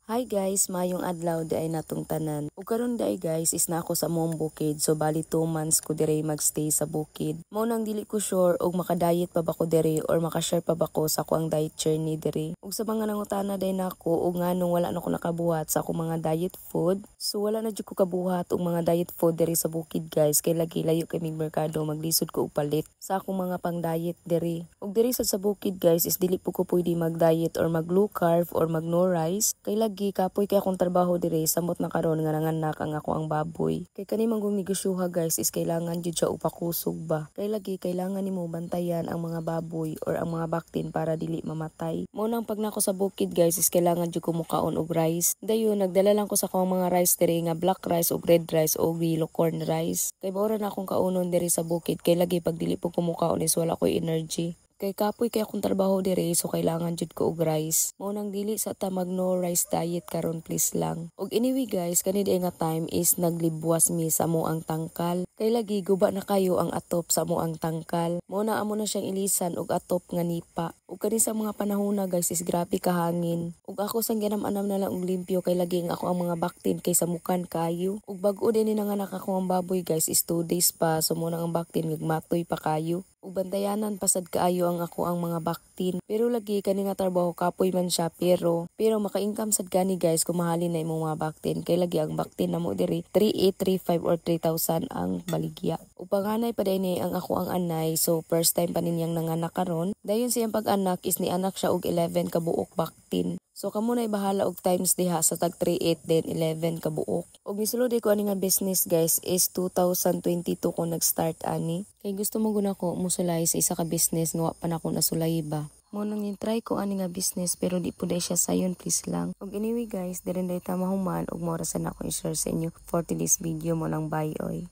Hi guys, mayong adlaw di ay natong tanan. Ug karon di ay guys is na ako sa mong bukid. So bali 2 months ko dire magstay sa bukid. Mao nang dili ko sure og makadayet pa ba ko dire or makashare pa ba ko sa akong diet journey dire. Ug sa mga nangutana day nako og nganong wala na ko nakabuhat sa akong mga diet food. So wala na jud ko kabuhat og mga diet food dire sa bukid guys kay lagi layo kay mig merkado maglisod ko og palit sa akong mga pang diet dire. Ug dire sa bukid guys is dili po ko pwede mag diet or mag low carb or mag no rice kay kapoy kay akong trabaho dire samot na karon nga nanganak ang ako ang baboy. Kay kani manggong negosyoha guys is kailangan jud siya upakusog ba. Kay lagi kailangan nimo bantayan ang mga baboy or ang mga baktin para dili mamatay. Mao nang pag nako sa bukid guys is kailangan jud ko mukaon og rice. Dayon nagdala lang ko sa akong mga rice dire nga black rice ug red rice o yellow corn rice. Kay baura na akong kaunon dire sa bukid kay lagi pag dili po ko mukaon is wala koy energy. Kay kapoy kay akong trabaho dire so kailangan jud ko og rice. Mao nang dili sa ta mag no rice diet karon please lang. Og anyway guys, kani di nga time is naglibwas mi sa mo ang tangkal. Kay lagi guba na kayo ang atop sa mo ang tangkal. Mao na amo na siyang ilisan og atop nga nipa. Ug kani sa mga panahona guys is grabe ka hangin. Ug ako sang ginam-anam na lang og limpyo kay lagi ang ako ang mga baktin kay sa mukan kayo. Ug bag-o din ni nanganak ako ang baboy guys is 2 days pa so mo nang ang baktin ngagmatoy pa kayo. Ug bantayanan pasad kaayo ang ako ang mga baktin. Pero lagi kani nga trabaho kapoy man siya pero maka-income sad gani guys kung mahalin na imong mga baktin. Kay lagi ang baktin namo diri 3,835 or 3,000 ang baligya. Ug panganay pa dinhi ang ako ang anay so first time pa ninyang nanganak karon. Dayon siyang pag-anak is ni anak siya og 11 ka buok baktin. So kamo nay bahala og times diha sa tag 38 then 11 ka buok. Og misulod ko ani nga business guys is 2022 ko nag-start ani. Kay gusto mo guna ko musulay sa isa ka business nga wa pa nako nasulay ba. Mo nang try ko ani nga business pero di po siya sayon please lang. Og anyway guys, dire ta mahuman og mora sa nako i-share sa inyo for today's video mo nang bye oy.